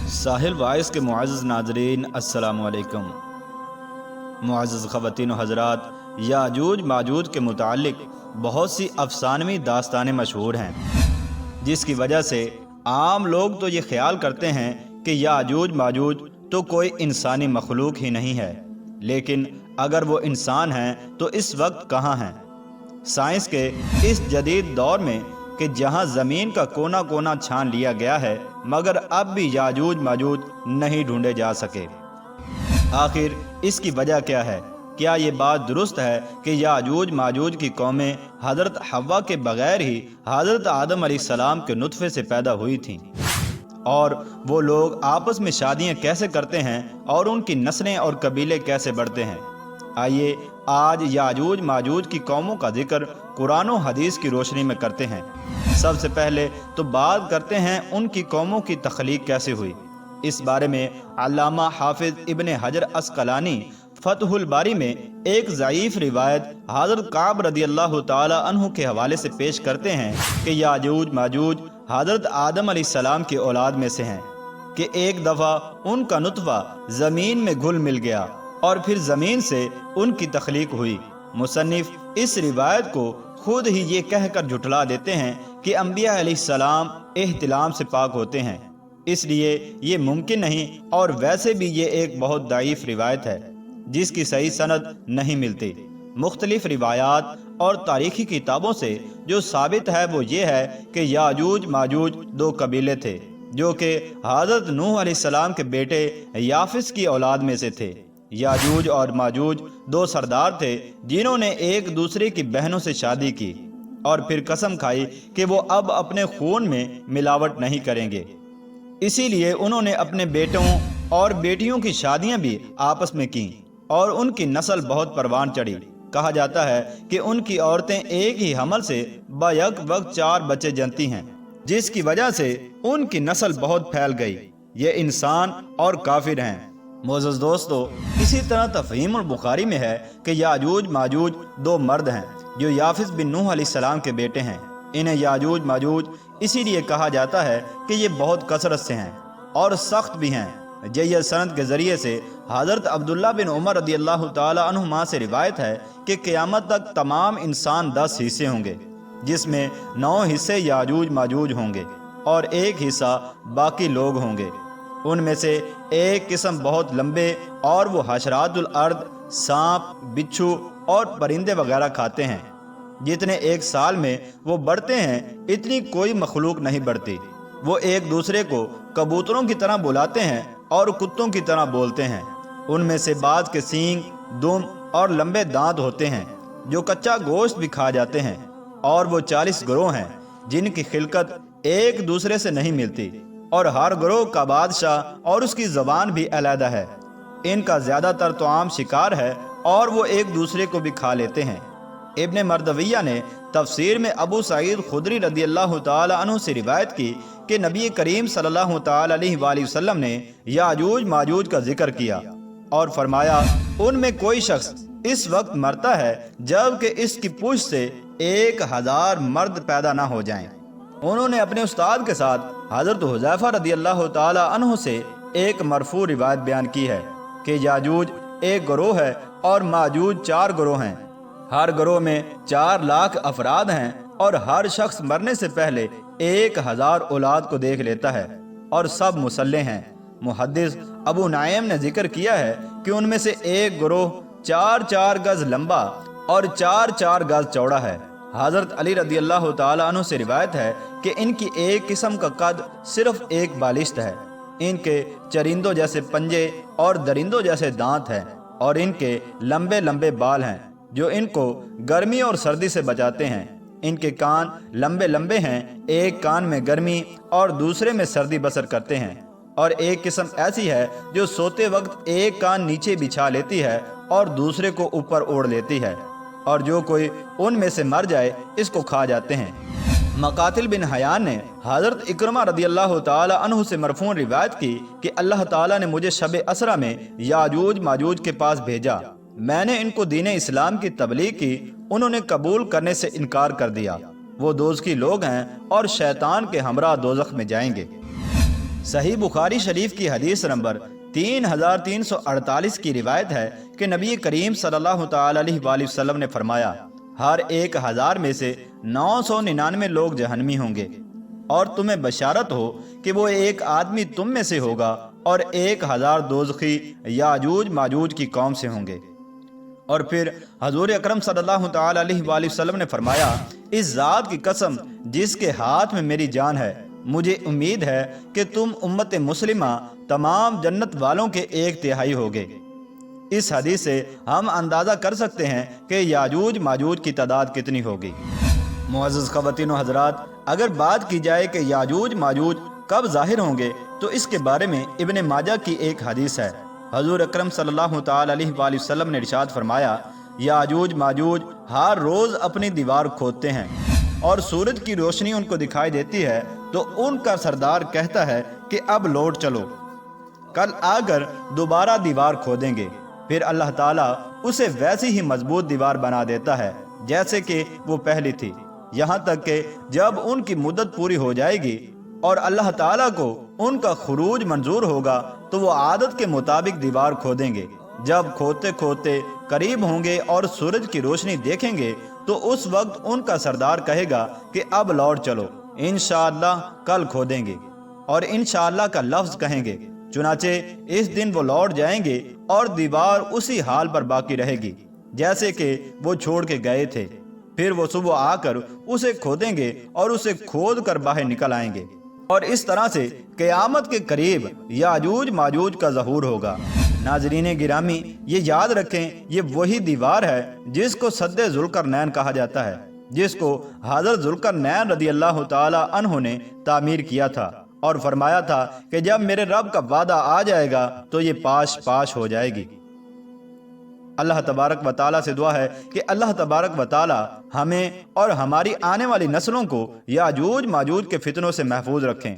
साहिल voice के मुअज़्ज़ज़ नाज़रीन अस्सलामु अलैकुम। मुअज़्ज़ज़ ख़वातीन व हज़रात, याजूज माजूज के मुताल्लिक़ बहुत सी अफ़सानवी दास्तानें मशहूर हैं, जिसकी वजह से आम लोग तो ये ख्याल करते हैं कि याजूज माजूज तो कोई इंसानी मखलूक ही नहीं है, लेकिन अगर वो इंसान हैं तो इस वक्त कहाँ हैं? साइंस के इस जदीद दौर में कि जहां ज़मीन का कोना कोना छान लिया गया है, मगर अब भी याजूज माजूज नहीं ढूंढे जा सके। आखिर इसकी वजह क्या है? क्या ये बात दुरुस्त है कि याजूज माजूज की कौमें हज़रत हव्वा के बग़ैर ही हज़रत आदम अलैहिस्सलाम के नुत्फ़े से पैदा हुई थीं? और वो लोग आपस में शादियां कैसे करते हैं और उनकी नस्लें और कबीले कैसे बढ़ते हैं? आइए आज याजूज माजूज की कौमों का जिक्र कुरान और हदीस की रोशनी में करते हैं। सबसे पहले तो बात करते हैं उनकी कौमों की तख्लीक कैसे हुई। इस बारे में अल्लामा हाफिज इब्ने हजर अस्कलानी फतहुल बारी में एक ज़ईफ़ रिवायत हज़रत काब रदियल्लाहु ताला अन्हु के हवाले से पेश करते हैं कि याजूज माजूज हज़रत आदम अलैहिस्सलाम की औलाद में से हैं कि एक दफ़ा उनका नुत्फ़ा ज़मीन में घुल मिल गया और फिर ज़मीन से उनकी तख्लीक हुई। मुसन्निफ इस रिवायत को खुद ही ये कहकर झुठला देते हैं कि अंबिया अलैहिस्सलाम एहतिलाम से पाक होते हैं, इसलिए ये मुमकिन नहीं, और वैसे भी ये एक बहुत दाईफ रिवायत है जिसकी सही सनद नहीं मिलती। मुख्तलिफ रिवायात और तारीखी किताबों से जो साबित है वो ये है कि याजूज माजूज दो कबीले थे जो कि हज़रत नूह अलैहिस्सलाम के बेटे याफिस की औलाद में से थे। याजूज और माजूज दो सरदार थे जिन्होंने एक दूसरे की बहनों से शादी की और फिर कसम खाई कि वो अब अपने खून में मिलावट नहीं करेंगे। इसीलिए उन्होंने अपने बेटों और बेटियों की शादियां भी आपस में की और उनकी नस्ल बहुत परवान चढ़ी। कहा जाता है कि उनकी औरतें एक ही हमल से बैक वक्त 4 बच्चे जनती हैं, जिसकी वजह से उनकी नस्ल बहुत फैल गई। ये इंसान और काफिर हैं। मोअज़्ज़ज़ दोस्तों, इसी तरह तफ़हीमुल बुखारी में है कि याजूज माजूज दो मर्द हैं जो याफिस बिन नूह अलैहिस्सलाम के बेटे हैं। इन्हें याजूज माजूज इसीलिए कहा जाता है कि ये बहुत कसरत से हैं और सख्त भी हैं। जय्यद सनद के ज़रिए से हज़रत अब्दुल्ला बिन उमर रदियल्लाहु ताला अन्हुमा से रिवायत है कि क़यामत तक तमाम इंसान 10 हिस्से होंगे, जिसमें 9 हिस्से याजूज माजूज होंगे और 1 हिस्सा बाकी लोग होंगे। उनमें से एक किस्म बहुत लंबे और वो हशरातुल अर्द, सांप, बिच्छू और परिंदे वगैरह खाते हैं। जितने एक साल में वो बढ़ते हैं इतनी कोई मखलूक नहीं बढ़ती। वो एक दूसरे को कबूतरों की तरह बुलाते हैं और कुत्तों की तरह बोलते हैं। उनमें से बाज़ के सींग, दुम और लंबे दांत होते हैं जो कच्चा गोश्त भी खा जाते हैं, और वो 40 गिरोह हैं जिनकी खिलकत एक दूसरे से नहीं मिलती, और हर गिरोह का बादशाह और उसकी ज़बान भी अलहदा है। इनका ज़्यादातर तो आम शिकार है और वो एक दूसरे को भी खा लेते हैं। इब्ने मर्दविया ने तफसीर में अबू सईद खुदरी रदियल्लाहु ताला अन्हु से रिवायत की कि नबी करीम सल्लल्लाहु ताला अलैहि वसल्लम ने याजूज माजूज का जिक्र किया और फरमाया, उनमें कोई शख्स इस वक्त मरता है जबकि इसकी पूंछ से 1000 मर्द पैदा ना हो जाएं। उन्होंने अपने उस्ताद के साथ हज़रत हुज़ैफा रदियल्लाहु ताला अन्हु से एक मरफू रिवायत बयान की है कि याजूज एक गिरोह है और माजूज 4 गिरोह हैं। हर गिरोह में 4 लाख अफराद हैं और हर शख्स मरने से पहले 1000 औलाद को देख लेता है और सब मुसल्ले हैं। मुहद्दिस अबू नाइम ने जिक्र किया है कि उनमें से एक गिरोह 4-4 गज लंबा और 4-4 गज चौड़ा है। हज़रत अली रदियल्लाहु ताला अन्हु से रिवायत है कि इनकी एक किस्म का कद सिर्फ एक बालिश्त है। इनके चरिंदों जैसे पंजे और दरिंदों जैसे दांत हैं और इनके लंबे लंबे बाल हैं जो इनको गर्मी और सर्दी से बचाते हैं। इनके कान लंबे लंबे हैं, एक कान में गर्मी और दूसरे में सर्दी बसर करते हैं, और एक किस्म ऐसी है जो सोते वक्त एक कान नीचे बिछा लेती है और दूसरे को ऊपर ओढ़ लेती है, और जो कोई उनमें से मर जाए इसको खा जाते हैं। मकातिल बिन हयान ने हज़रत इकरमा रदियल्लाहु ताला अन्हु से मरफून रिवायत की कि अल्लाह ताला ने मुझे शब असरा में याजूज माजूज के पास भेजा। मैंने इनको दीन इस्लाम की तबलीग की, उन्होंने कबूल करने से इनकार कर दिया। वो दोज़खी लोग हैं और शैतान के हमरा दोज़ख में जाएंगे। صحیح بخاری شریف کی حدیث نمبر 3348 کی روایت ہے کہ نبی کریم صلی اللہ تعالی علیہ وآلہ وسلم نے فرمایا، ہر 1000 میں سے 999 لوگ جہنمی ہوں گے، اور تمہیں بشارت ہو کہ وہ ایک آدمی تم میں سے ہوگا اور 1000 دوزخی یاجوج ماجوج کی قوم سے ہوں گے۔ اور پھر حضور اکرم صلی اللہ تعالی علیہ وآلہ وسلم نے فرمایا، اس ذات کی قسم جس کے ہاتھ میں میری جان ہے، مجھے امید ہے کہ تم امت مسلمہ تمام جنت والوں کے 1/3 ہوگے۔ اس حدیث سے ہم اندازہ کر سکتے ہیں کہ یاجوج ماجوج کی تعداد کتنی ہوگی۔ معزز خواتین و حضرات، اگر بات کی جائے کہ یاجوج ماجوج کب ظاہر ہوں گے تو اس کے بارے میں ابن ماجہ کی ایک حدیث ہے۔ حضور اکرم صلی اللہ تعالی علیہ وآلہ وسلم نے ارشاد فرمایا، یاجوج ماجوج ہر روز اپنی دیوار کھودتے ہیں اور سورج کی روشنی ان کو دکھائی دیتی ہے تو ان کا سردار کہتا ہے کہ اب لوٹ چلو، کل آ کر دوبارہ دیوار کھودیں گے۔ پھر اللہ تعالیٰ اسے ویسی ہی مضبوط دیوار بنا دیتا ہے جیسے کہ وہ پہلی تھی، یہاں تک کہ جب ان کی مدت پوری ہو جائے گی اور اللہ تعالیٰ کو ان کا خروج منظور ہوگا تو وہ عادت کے مطابق دیوار کھودیں گے۔ جب کھودتے کھودتے قریب ہوں گے اور سورج کی روشنی دیکھیں گے تو اس وقت ان کا سردار کہے گا کہ اب لوٹ چلو، انشاءاللہ کل کھودیں گے، اور انشاءاللہ کا لفظ کہیں گے۔ چنانچہ اس دن وہ لوٹ جائیں گے اور دیوار اسی حال پر باقی رہے گی جیسے کہ وہ چھوڑ کے گئے تھے۔ پھر وہ صبح آ کر اسے کھودیں گے اور اسے کھود کر باہر نکل آئیں گے، اور اس طرح سے قیامت کے قریب یاجوج ماجوج کا ظہور ہوگا۔ ناظرین گرامی، یہ یاد رکھیں، یہ وہی دیوار ہے جس کو سد ذوالقرنین کہا جاتا ہے، جس کو حضرت ذوالقرنین رضی اللہ تعالی عنہ نے تعمیر کیا تھا اور فرمایا تھا کہ جب میرے رب کا وعدہ آ جائے گا تو یہ پاش پاش ہو جائے گی۔ اللہ تبارک و تعالیٰ سے دعا ہے کہ اللہ تبارک و تعالیٰ ہمیں اور ہماری آنے والی نسلوں کو یاجوج ماجوج کے فتنوں سے محفوظ رکھیں۔